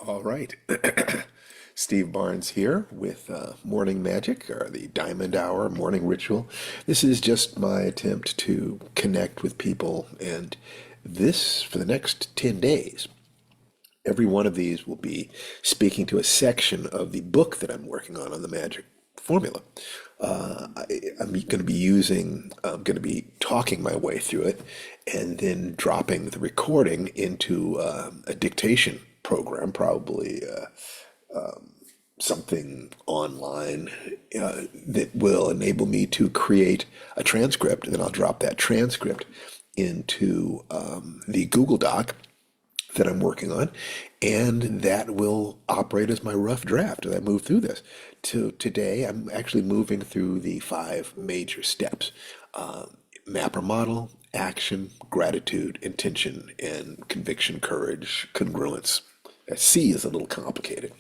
All right. Steve Barnes here with Morning Magic, or the Diamond Hour Morning Ritual. This is just my attempt to connect with people, and this for the next 10 days. Every one of these will be speaking to a section of the book that I'm working on the magic formula. I'm going to be I'm going to be talking my way through it and then dropping the recording into a dictation program, probably something online that will enable me to create a transcript. And then I'll drop that transcript into the Google Doc that I'm working on, and that will operate as my rough draft as I move through this. Today, I'm actually moving through the five major steps: map or model, action, gratitude, intention, and conviction, courage, congruence. That C is a little complicated.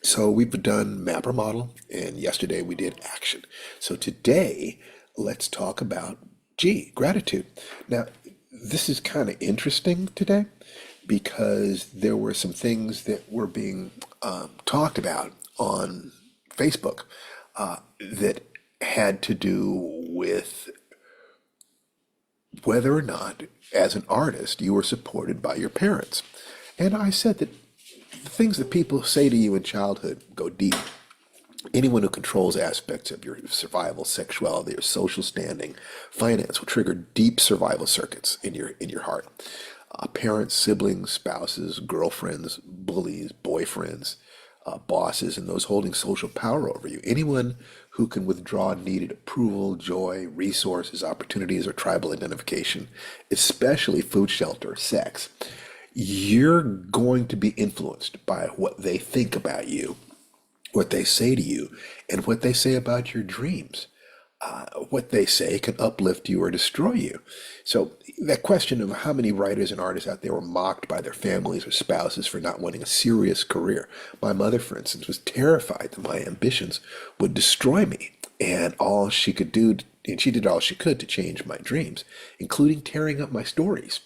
So we've done map or model, and yesterday we did action. So today, let's talk about G, gratitude. Now, this is kind of interesting today because there were some things that were being talked about on Facebook that had to do with whether or not, as an artist, you were supported by your parents. And I said that the things that people say to you in childhood go deep. Anyone who controls aspects of your survival, sexuality, or social standing, finance will trigger deep survival circuits in your heart. Parents, siblings, spouses, girlfriends, bullies, boyfriends, bosses, and those holding social power over you. Anyone who can withdraw needed approval, joy, resources, opportunities, or tribal identification, especially food, shelter, sex. You're going to be influenced by what they think about you, what they say to you, and what they say about your dreams. What they say can uplift you or destroy you. So, that question of how many writers and artists out there were mocked by their families or spouses for not wanting a serious career. My mother, for instance, was terrified that my ambitions would destroy me, and all she could do, and she did all she could to change my dreams, including tearing up my stories.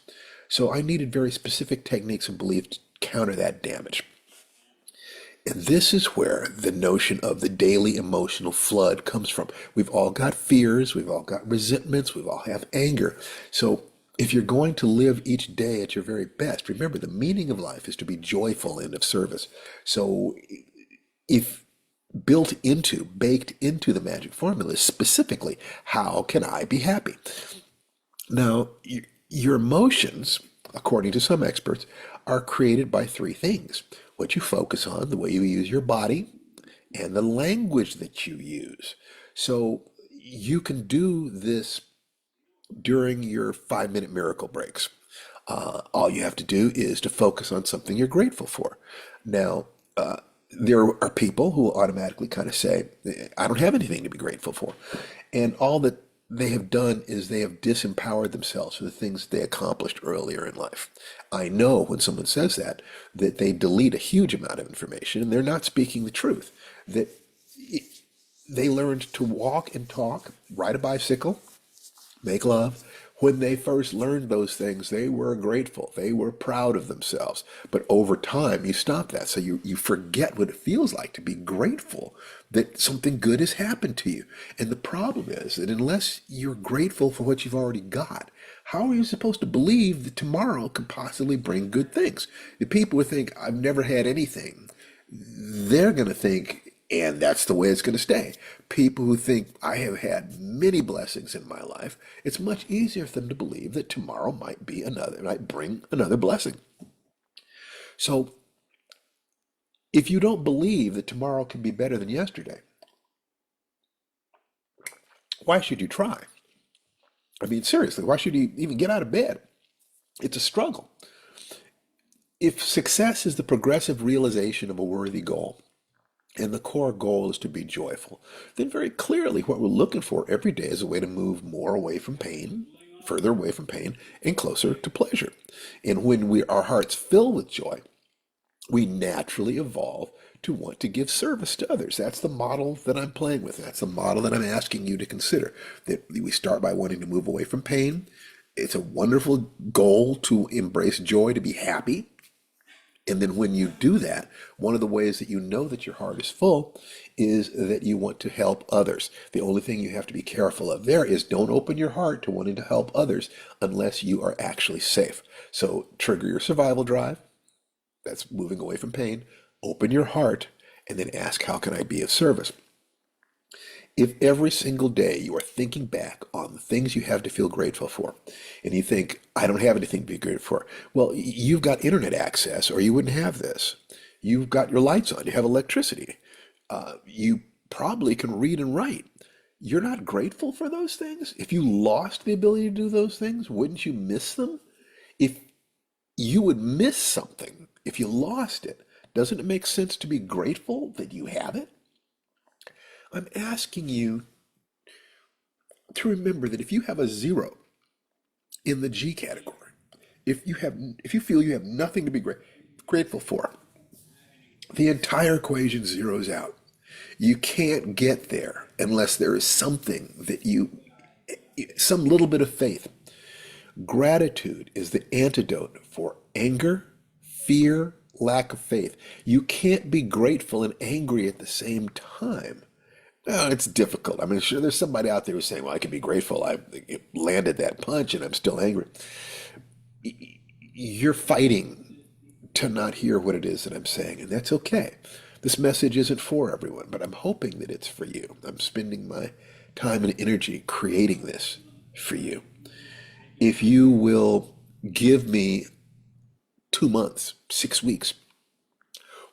So, I needed very specific techniques and beliefs to counter that damage. And this is where the notion of the daily emotional flood comes from. We've all got fears, we've all got resentments, we've all have anger. So if you're going to live each day at your very best, remember the meaning of life is to be joyful and of service. So if baked into the magic formula is specifically, how can I be happy? Now, your emotions, according to some experts, are created by three things: what you focus on, the way you use your body, and the language that you use. So you can do this during your 5 minute miracle breaks. All you have to do is to focus on something you're grateful for. Now, there are people who will automatically kind of say, I don't have anything to be grateful for. And all that they have done is they have disempowered themselves for the things they accomplished earlier in life. I know when someone says that they delete a huge amount of information and they're not speaking the truth. That they learned to walk and talk, ride a bicycle, make love. When they first learned those things, they were grateful. They were proud of themselves. But over time, you stop that. So you forget what it feels like to be grateful that something good has happened to you. And the problem is that unless you're grateful for what you've already got, how are you supposed to believe that tomorrow could possibly bring good things? The people who think, I've never had anything, they're going to think, and that's the way it's going to stay. People who think I have had many blessings in my life, it's much easier for them to believe that tomorrow might bring another blessing. So if you don't believe that tomorrow can be better than yesterday, why should you try? I mean, seriously, why should you even get out of bed? It's a struggle. If success is the progressive realization of a worthy goal, and the core goal is to be joyful, then very clearly what we're looking for every day is a way to move more away from pain, further away from pain, and closer to pleasure. And when our hearts fill with joy, we naturally evolve to want to give service to others. That's the model that I'm playing with. That's the model that I'm asking you to consider. That we start by wanting to move away from pain. It's a wonderful goal to embrace joy, to be happy. And then when you do that, one of the ways that you know that your heart is full is that you want to help others. The only thing you have to be careful of there is don't open your heart to wanting to help others unless you are actually safe. So trigger your survival drive. That's moving away from pain. Open your heart and then ask, how can I be of service? If every single day you are thinking back on the things you have to feel grateful for, and you think, I don't have anything to be grateful for, well, you've got internet access or you wouldn't have this. You've got your lights on, you have electricity. You probably can read and write. You're not grateful for those things? If you lost the ability to do those things, wouldn't you miss them? If you would miss something if you lost it, doesn't it make sense to be grateful that you have it? I'm asking you to remember that if you have a zero in the G category, if you feel you have nothing to be grateful for, the entire equation zeroes out. You can't get there unless there is something that some little bit of faith. Gratitude is the antidote for anger, fear, lack of faith. You can't be grateful and angry at the same time. No, it's difficult. I mean, sure, there's somebody out there who's saying, well, I can be grateful. I landed that punch and I'm still angry. You're fighting to not hear what it is that I'm saying, and that's okay. This message isn't for everyone, but I'm hoping that it's for you. I'm spending my time and energy creating this for you. If you will give me 2 months, 6 weeks,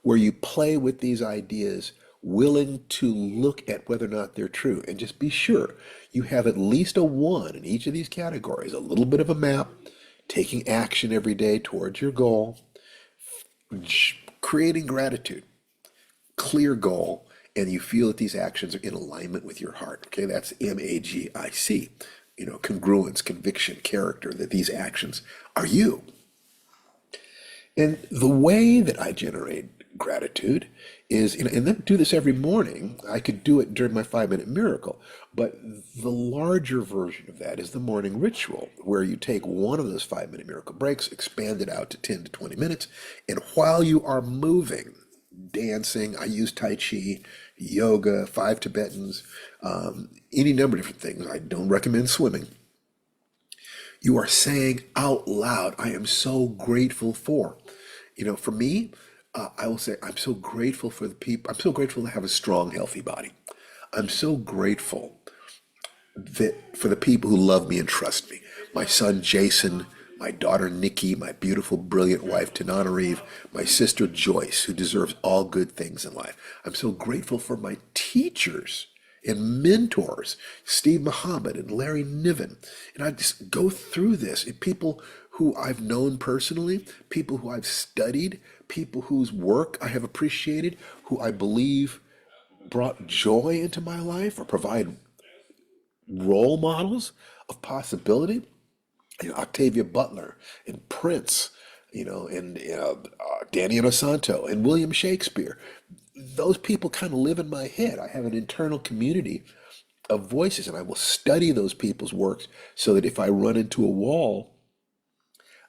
where you play with these ideas, willing to look at whether or not they're true, and just be sure you have at least a one in each of these categories, a little bit of a map, taking action every day towards your goal, creating gratitude, clear goal, and you feel that these actions are in alignment with your heart. Okay, that's MAGIC. Congruence, conviction, character, that these actions are you. And the way that I generate gratitude is, and then do this every morning. I could do it during my 5 minute miracle, but the larger version of that is the morning ritual, where you take one of those 5 minute miracle breaks, expand it out to 10 to 20 minutes, and while you are moving, dancing, I use Tai Chi, yoga, 5 Tibetans, any number of different things. I don't recommend swimming. You are saying out loud, I am so grateful for. For me, I will say, I'm so grateful for the people. I'm so grateful to have a strong, healthy body. I'm so grateful for the people who love me and trust me. My son, Jason, my daughter, Nikki, my beautiful, brilliant wife, Tananarive, my sister, Joyce, who deserves all good things in life. I'm so grateful for my teachers and mentors, Steve Muhammad and Larry Niven. And I just go through this. And people who I've known personally, people who I've studied, people whose work I have appreciated, who I believe brought joy into my life or provide role models of possibility. Octavia Butler and Prince, and Danny Inosanto and William Shakespeare. Those people kind of live in my head. I have an internal community of voices, and I will study those people's works so that if I run into a wall,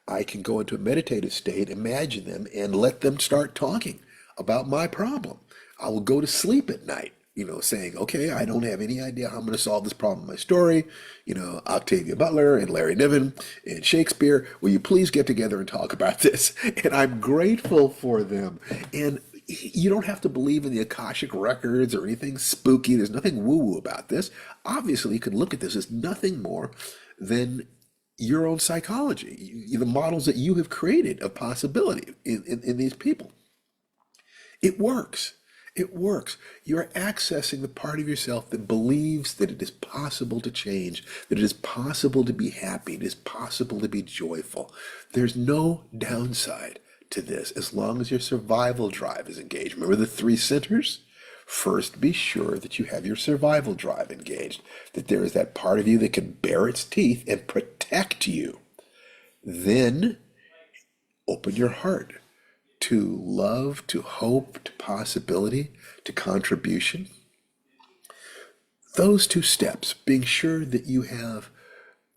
I can go into a meditative state, imagine them, and let them start talking about my problem. I will go to sleep at night, saying, okay, I don't have any idea how I'm going to solve this problem in my story. Octavia Butler and Larry Niven and Shakespeare, will you please get together and talk about this? And I'm grateful for them. And you don't have to believe in the Akashic records or anything spooky. There's nothing woo-woo about this. Obviously, you can look at this as nothing more than your own psychology, the models that you have created of possibility in these people. It works. It works. You're accessing the part of yourself that believes that it is possible to change, that it is possible to be happy, it is possible to be joyful. There's no downside to this as long as your survival drive is engaged. Remember the 3 centers? First, be sure that you have your survival drive engaged, that there is that part of you that can bare its teeth and protect you. Then, open your heart to love, to hope, to possibility, to contribution. Those 2 steps, being sure that you have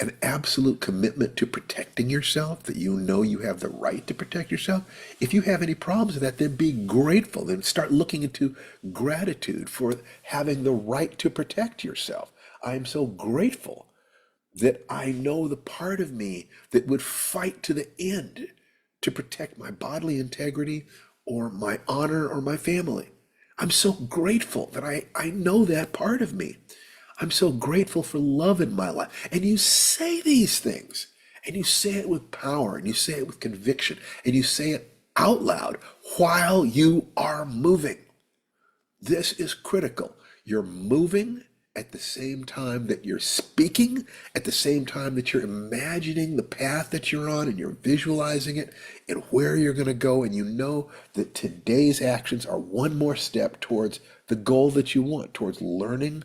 an absolute commitment to protecting yourself, that you know you have the right to protect yourself. If you have any problems with that, then be grateful. Then start looking into gratitude for having the right to protect yourself. I am so grateful that I know the part of me that would fight to the end to protect my bodily integrity or my honor or my family. I'm so grateful that I know that part of me. I'm so grateful for love in my life. And you say these things, and you say it with power, and you say it with conviction, and you say it out loud while you are moving. This is critical. You're moving at the same time that you're speaking, at the same time that you're imagining the path that you're on and you're visualizing it and where you're going to go. And you know that today's actions are one more step towards the goal that you want, towards learning,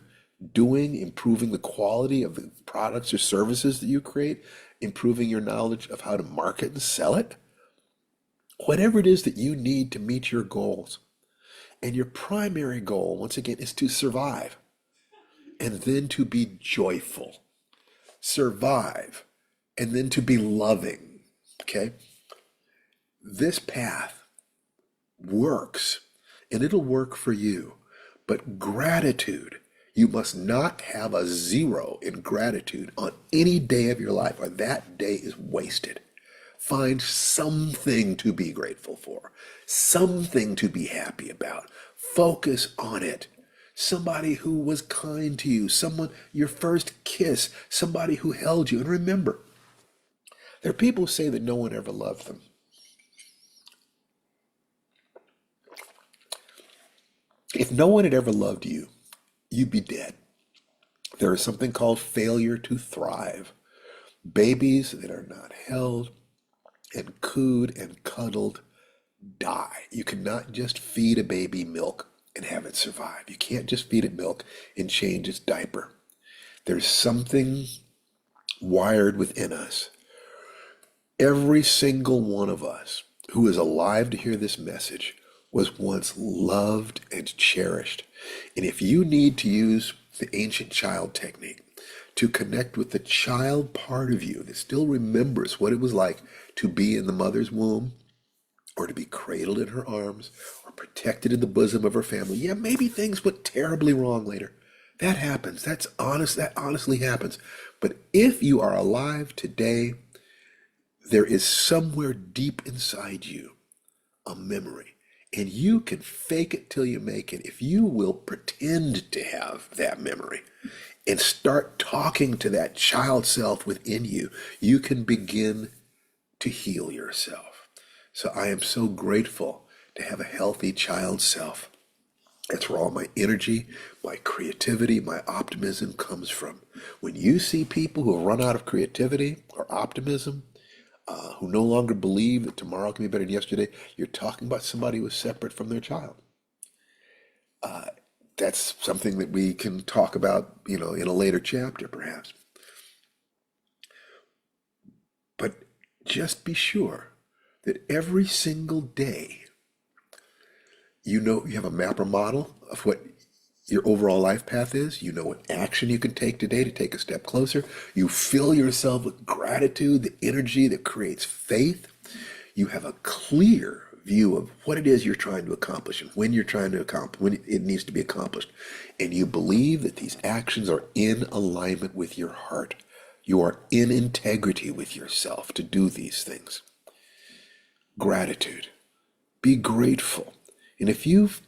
doing, improving the quality of the products or services that you create, improving your knowledge of how to market and sell it. Whatever it is that you need to meet your goals. And your primary goal, once again, is to survive and then to be joyful. Survive and then to be loving. Okay? This path works and it'll work for you. But gratitude, you must not have a zero in gratitude on any day of your life, or that day is wasted. Find something to be grateful for, something to be happy about. Focus on it. Somebody who was kind to you, someone, your first kiss, somebody who held you. And remember, there are people who say that no one ever loved them. If no one had ever loved you, you'd be dead. There is something called failure to thrive. Babies that are not held and cooed and cuddled die. You cannot just feed a baby milk and have it survive. You can't just feed it milk and change its diaper. There's something wired within us. Every single one of us who is alive to hear this message was once loved and cherished. And if you need to use the ancient child technique to connect with the child part of you that still remembers what it was like to be in the mother's womb, or to be cradled in her arms, or protected in the bosom of her family. Yeah, maybe things went terribly wrong later. That happens. That's honest. That honestly happens. But if you are alive today, there is somewhere deep inside you a memory. And you can fake it till you make it if you will pretend to have that memory and start talking to that child self within you. You can begin to heal yourself. So I am so grateful to have a healthy child self. That's where all my energy, my creativity, my optimism comes from. When you see people who have run out of creativity or optimism, who no longer believe that tomorrow can be better than yesterday, you're talking about somebody who is separate from their child. That's something that we can talk about, in a later chapter, perhaps. But just be sure that every single day, you have a map or model of what your overall life path is. You know what action you can take today to take a step closer. You fill yourself with gratitude, the energy that creates faith. You have a clear view of what it is you're trying to accomplish and when you're trying to accomplish, when it needs to be accomplished. And you believe that these actions are in alignment with your heart. You are in integrity with yourself to do these things. Gratitude. Be grateful. And if you've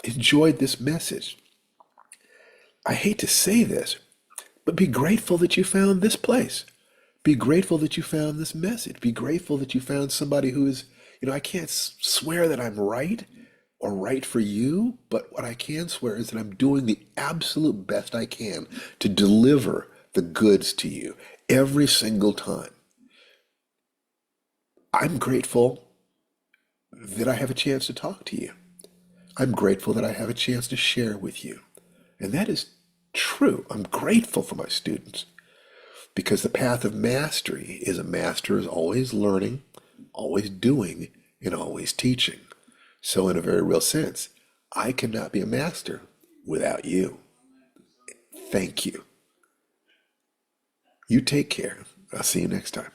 enjoyed this message, I hate to say this, but be grateful that you found this place. Be grateful that you found this message. Be grateful that you found somebody who is, I can't swear that I'm right or right for you, but what I can swear is that I'm doing the absolute best I can to deliver the goods to you every single time. I'm grateful that I have a chance to talk to you. I'm grateful that I have a chance to share with you. And that is true. I'm grateful for my students because the path of mastery is a master is always learning, always doing, and always teaching. So in a very real sense, I cannot be a master without you. Thank you. You take care. I'll see you next time.